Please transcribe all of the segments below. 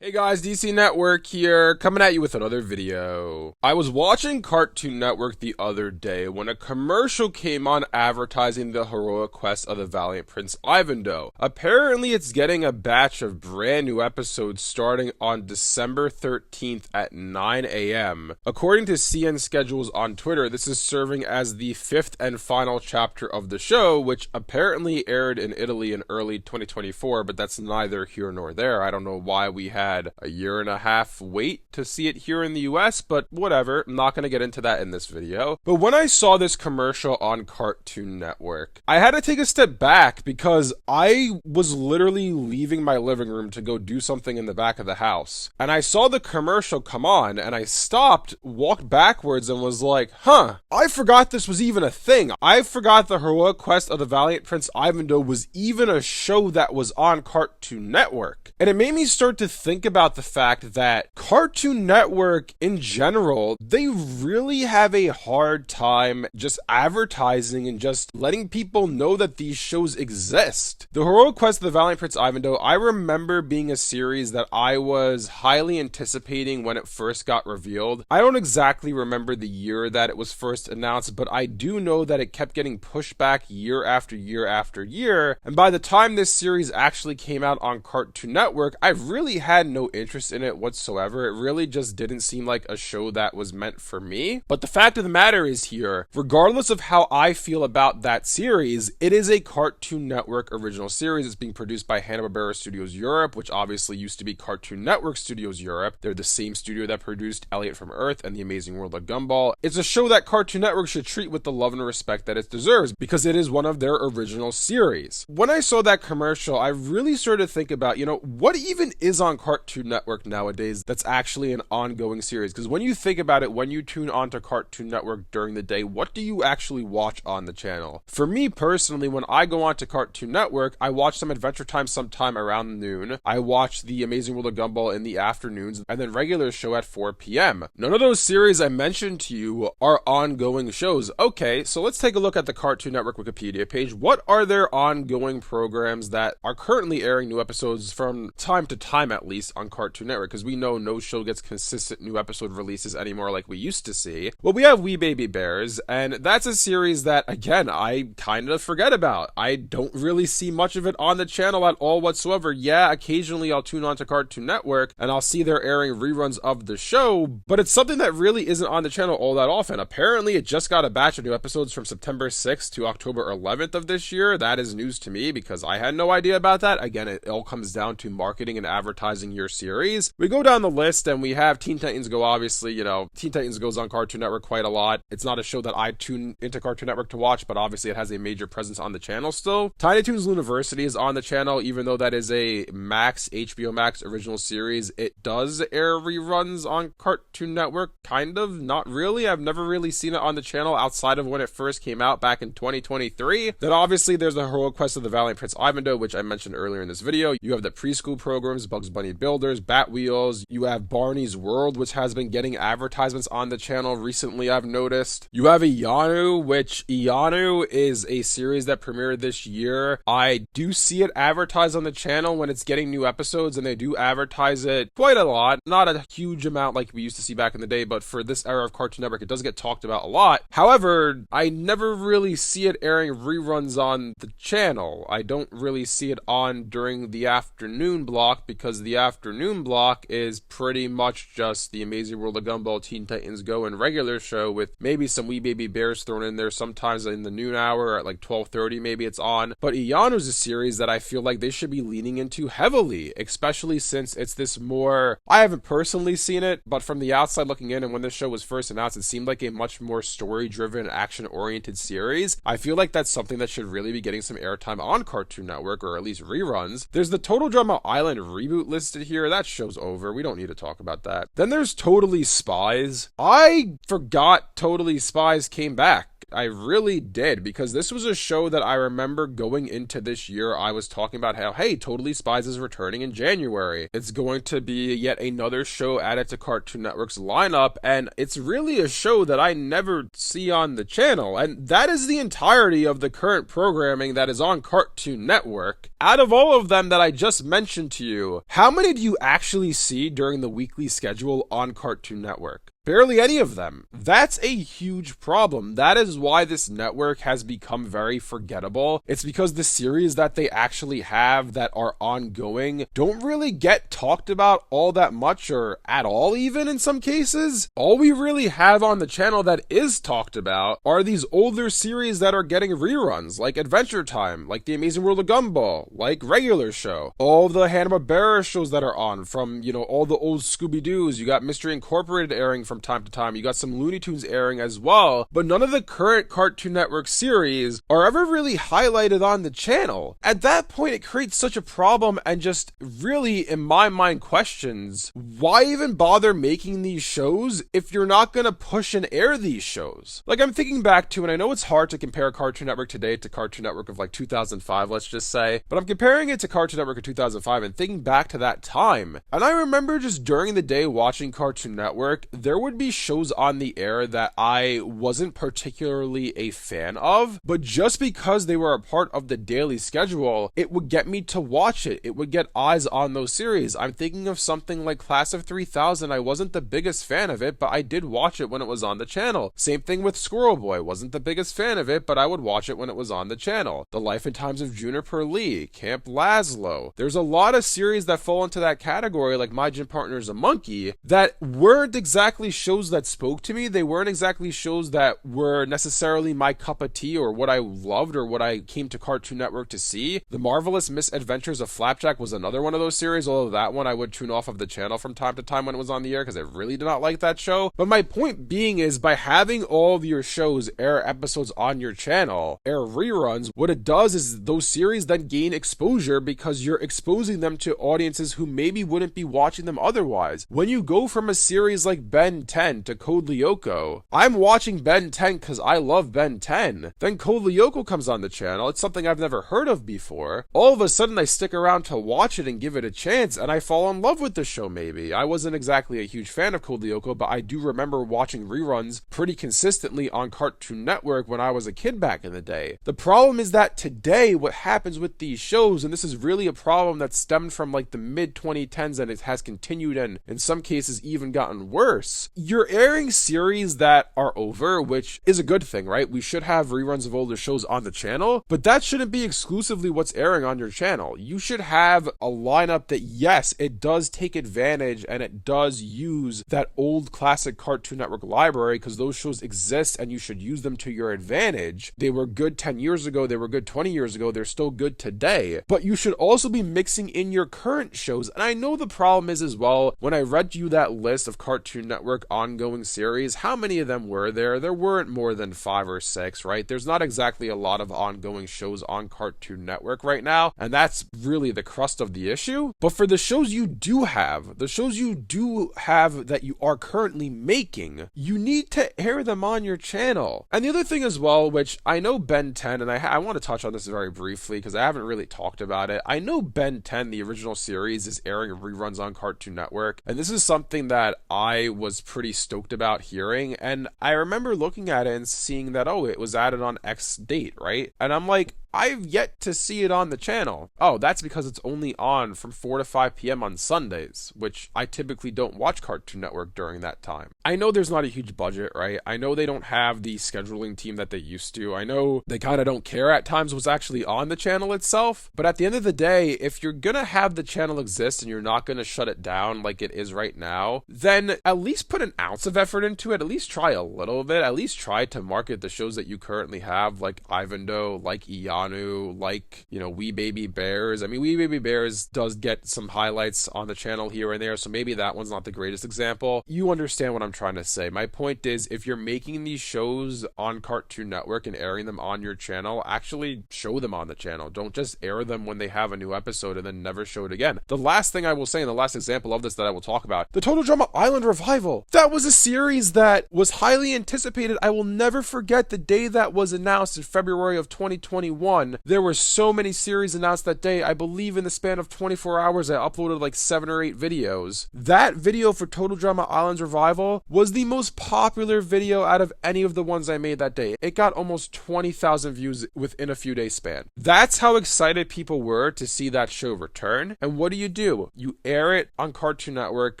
Hey guys, DC Network here, coming at you with another video. I was watching Cartoon Network the other day when a commercial came on advertising the heroic quest of the valiant Prince Ivandoe. Apparently it's getting a batch of brand new episodes starting on December 13th at 9 a.m. According to CN Schedules on Twitter, this is serving as the fifth and final chapter of the show, which apparently aired in Italy in early 2024, but that's neither here nor there. I don't know why we had a year and a half wait to see it here in the US, but whatever. I'm not going to get into that in this video. But when I saw this commercial on Cartoon Network, I had to take a step back because I was literally leaving my living room to go do something in the back of the house. And I saw the commercial come on and I stopped, walked backwards and was like, I forgot this was even a thing. I forgot the heroic quest of the valiant Prince Ivandoe was even a show that was on Cartoon Network. And it made me start to think about the fact that Cartoon Network in general, they really have a hard time just advertising and just letting people know that these shows exist. The Heroic Quest of the Valiant Prince Ivandoe, I remember being a series that I was highly anticipating when it first got revealed. I don't exactly remember the year that it was first announced, but I do know that it kept getting pushed back year after year after year, and by the time this series actually came out on Cartoon Network, I really had no interest in it whatsoever. It really just didn't seem like a show that was meant for me. But the fact of the matter is here, regardless of how I feel about that series, it is a Cartoon Network original series. It's being produced by Hanna-Barbera Studios Europe, which obviously used to be Cartoon Network Studios Europe. They're the same studio that produced Elliot from Earth and The Amazing World of Gumball. It's a show that Cartoon Network should treat with the love and respect that it deserves because it is one of their original series. When I saw that commercial, I really started to think about, what even is on Cartoon Network nowadays that's actually an ongoing series? Because when you think about it, when you tune onto Cartoon Network during the day, what do you actually watch on the channel? For me personally, when I go onto Cartoon Network, I watch some Adventure Time sometime around noon. I watch The Amazing World of Gumball in the afternoons, and then regular show at 4 p.m. None of those series I mentioned to you are ongoing shows. Okay, so let's take a look at the Cartoon Network Wikipedia page. What are their ongoing programs that are currently airing new episodes from time to time, at least, on Cartoon Network? Because we know no show gets consistent new episode releases anymore like we used to see. Well, we have We Baby Bears, and that's a series that, again, I kind of forget about. I don't really see much of it on the channel at all whatsoever. Yeah, occasionally I'll tune on to Cartoon Network, and I'll see they're airing reruns of the show, but it's something that really isn't on the channel all that often. Apparently, it just got a batch of new episodes from September 6th to October 11th of this year. That is news to me because I had no idea about that. Again, it all comes down to marketing and advertising your series. We go down the list and we have Teen Titans Go, obviously. Teen Titans goes on Cartoon Network quite a lot. It's not a show that I tune into Cartoon Network to watch, but obviously it has a major presence on the channel still. Tiny Toons University is on the channel, even though that is a HBO Max original series. It does air reruns on Cartoon Network, kind of, not really. I've never really seen it on the channel outside of when it first came out back in 2023. Then obviously there's the Heroic Quest of the Valiant Prince Ivandoe, which I mentioned earlier in this video. You have the preschool programs, Bugs Bunny Builders, Bat Wheels. You have Barney's World, which has been getting advertisements on the channel recently, I've noticed. You have Ianu, which Ianu is a series that premiered this year. I do see it advertised on the channel when it's getting new episodes, and they do advertise it quite a lot. Not a huge amount like we used to see back in the day, but for this era of Cartoon Network, it does get talked about a lot. However, I never really see it airing reruns on the channel. I don't really see it on during the afternoon block because the afternoon block is pretty much just The Amazing World of Gumball, Teen Titans Go, and regular show with maybe some We Baby Bears thrown in there sometimes in the noon hour at like 12:30 maybe it's on. But Iyanu's a series that I feel like they should be leaning into heavily, especially since it's this more, I haven't personally seen it, but from the outside looking in and when this show was first announced, it seemed like a much more story-driven, action-oriented series. I feel like that's something that should really be getting some airtime on Cartoon Network, or at least reruns. There's the Total Drama Island reboot listed here. That show's over. We don't need to talk about that. Then there's Totally Spies. I forgot Totally Spies came back. I really did, because this was a show that I remember going into this year, I was talking about how, hey, Totally Spies is returning in January. It's going to be yet another show added to Cartoon Network's lineup, and it's really a show that I never see on the channel, and that is the entirety of the current programming that is on Cartoon Network. Out of all of them that I just mentioned to you, how many do you actually see during the weekly schedule on Cartoon Network? Barely any of them. That's a huge problem. That is why this network has become very forgettable. It's because the series that they actually have that are ongoing don't really get talked about all that much, or at all even in some cases. All we really have on the channel that is talked about are these older series that are getting reruns, like Adventure Time, like The Amazing World of Gumball, like Regular Show. All the Hanna-Barbera shows that are on, from, all the old Scooby-Doos. You got Mystery Incorporated airing from time to time. You got some Looney Tunes airing as well, but none of the current Cartoon Network series are ever really highlighted on the channel. At that point, it creates such a problem and just really, in my mind, questions, why even bother making these shows if you're not gonna push and air these shows? Like, I'm thinking back to, and I know it's hard to compare Cartoon Network today to Cartoon Network of like 2005, let's just say, but I'm comparing it to Cartoon Network of 2005 and thinking back to that time. And I remember just during the day watching Cartoon Network, there would be shows on the air that I wasn't particularly a fan of, but just because they were a part of the daily schedule, it would get me to watch it. It would get eyes on those series. I'm thinking of something like Class of 3000. I wasn't the biggest fan of it, but I did watch it when it was on the channel. Same thing with Squirrel Boy. Wasn't the biggest fan of it, but I would watch it when it was on the channel. The Life and Times of Juniper Lee, Camp Lazlo. There's a lot of series that fall into that category, like My Gym Partner's a Monkey, that weren't exactly shows that spoke to me. They weren't exactly shows that were necessarily my cup of tea or what I loved or what I came to Cartoon Network to see. The Marvelous Misadventures of Flapjack was another one of those series, although that one I would tune off of the channel from time to time when it was on the air because I really did not like that show. But my point being is, by having all of your shows air episodes on your channel, air reruns, what it does is those series then gain exposure because you're exposing them to audiences who maybe wouldn't be watching them otherwise. When you go from a series like Ben 10 to Code Lyoko, I'm watching Ben 10 because I love Ben 10. Then Code Lyoko comes on the channel. It's something I've never heard of before. All of a sudden I stick around to watch it and give it a chance, and I fall in love with the show maybe. I wasn't exactly a huge fan of Code Lyoko, but I do remember watching reruns pretty consistently on Cartoon Network when I was a kid back in the day. The problem is that today what happens with these shows, and this is really a problem that stemmed from like the mid 2010s and it has continued and in some cases even gotten worse. You're airing series that are over, which is a good thing, right? We should have reruns of older shows on the channel, but that shouldn't be exclusively what's airing on your channel. You should have a lineup that, yes, it does take advantage and it does use that old classic Cartoon Network library because those shows exist and you should use them to your advantage. They were good 10 years ago, they were good 20 years ago, they're still good today, but you should also be mixing in your current shows. And I know the problem is as well, when I read you that list of Cartoon Network ongoing series, how many of them were there? There weren't more than 5 or 6, right? There's not exactly a lot of ongoing shows on Cartoon Network right now, and that's really the crust of the issue. But for the shows you do have, the shows you do have that you are currently making, you need to air them on your channel. And the other thing as well, which I know Ben 10, and I want to touch on this very briefly because I haven't really talked about it. I know Ben 10, the original series, is airing reruns on Cartoon Network, and this is something that I was pretty stoked about hearing, and I remember looking at it and seeing that, oh, it was added on X date, right? And I'm like, I've yet to see it on the channel. Oh, that's because it's only on from 4 to 5 p.m. on Sundays, which I typically don't watch Cartoon Network during that time. I know there's not a huge budget, right? I know they don't have the scheduling team that they used to. I know they kind of don't care at times what's actually on the channel itself. But at the end of the day, if you're gonna have the channel exist and you're not gonna shut it down like it is right now, then at least put an ounce of effort into it. At least try a little bit. At least try to market the shows that you currently have, like Ivandoe, like Eon, Yanu, like, you know, We Baby Bears. I mean, We Baby Bears does get some highlights on the channel here and there, so maybe that one's not the greatest example. You understand what I'm trying to say. My point is, if you're making these shows on Cartoon Network and airing them on your channel, actually show them on the channel. Don't just air them when they have a new episode and then never show it again. The last thing I will say, and the last example of this that I will talk about, the Total Drama Island Revival. That was a series that was highly anticipated. I will never forget the day that was announced in February of 2021. There were so many series announced that day. I believe in the span of 24 hours, I uploaded like 7 or 8 videos. That video for Total Drama Island's Revival was the most popular video out of any of the ones I made that day. It got almost 20,000 views within a few days span. That's how excited people were to see that show return. And what do? You air it on Cartoon Network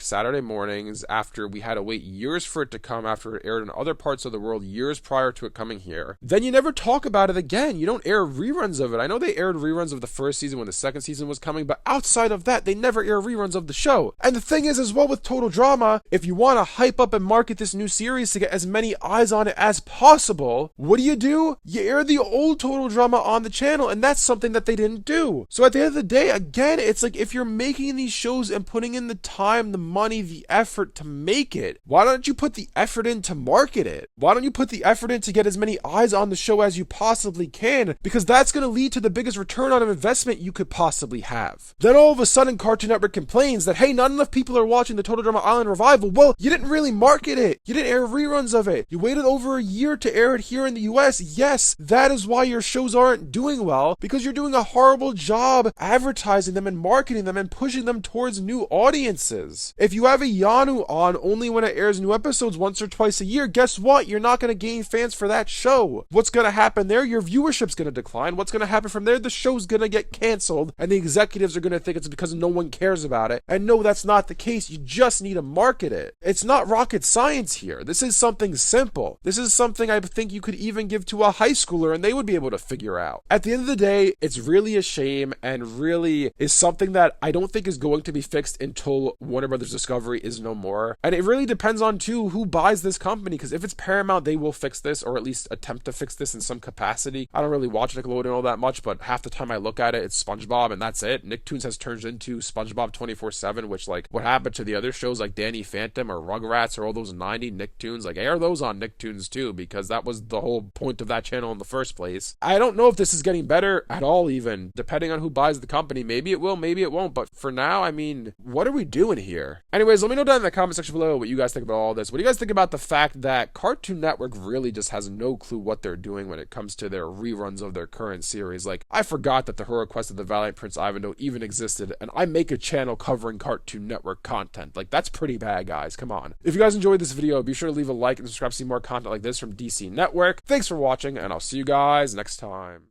Saturday mornings after we had to wait years for it to come, after it aired in other parts of the world years prior to it coming here. Then you never talk about it again. You don't air reruns of it. I know they aired reruns of the first season when the second season was coming, but outside of that, they never air reruns of the show. And the thing is, as well, with Total Drama, if you want to hype up and market this new series to get as many eyes on it as possible, what do? You air the old Total Drama on the channel, and that's something that they didn't do. So at the end of the day, again, it's like, if you're making these shows and putting in the time, the money, the effort to make it, why don't you put the effort in to market it? Why don't you put the effort in to get as many eyes on the show as you possibly can? Because that's going to lead to the biggest return on investment you could possibly have. Then all of a sudden, Cartoon Network complains that, hey, not enough people are watching the Total Drama Island Revival. Well, you didn't really market it. You didn't air reruns of it. You waited over a year to air it here in the US. Yes, that is why your shows aren't doing well, because you're doing a horrible job advertising them and marketing them and pushing them towards new audiences. If you have a Yanu on only when it airs new episodes once or twice a year, guess what? You're not going to gain fans for that show. What's going to happen there? Your viewership's going to decline. What's going to happen from there? The show's going to get canceled, and the executives are going to think it's because no one cares about it. And no, that's not the case. You just need to market it. It's not rocket science here. This is something simple. This is something I think you could even give to a high schooler and they would be able to figure out. At the end of the day, it's really a shame and really is something that I don't think is going to be fixed until Warner Brothers Discovery is no more. And it really depends on, too, who buys this company, because if it's Paramount, they will fix this, or at least attempt to fix this in some capacity. I don't really watch Nickelodeon all that much, but half the time I look at it, it's SpongeBob, and that's it. Nicktoons has turned into SpongeBob 24/7, which, like, what happened to the other shows like Danny Phantom or Rugrats or all those 90 Nicktoons? Like, air those on Nicktoons, too, because that was the whole point of that channel in the first place. I don't know if this is getting better at all, even, depending on who buys the company. Maybe it will, maybe it won't, but for now, I mean, what are we doing here? Anyways, let me know down in the comment section below what you guys think about all this. What do you guys think about the fact that Cartoon Network really just has no clue what they're doing when it comes to their reruns of their current series? Like, I forgot that the Heroic Quest of the Valiant Prince Ivanhoe even existed, and I make a channel covering Cartoon Network content. Like, that's pretty bad, guys. Come on. If you guys enjoyed this video, be sure to leave a like and subscribe to see more content like this from DC Network. Thanks for watching, and I'll see you guys next time.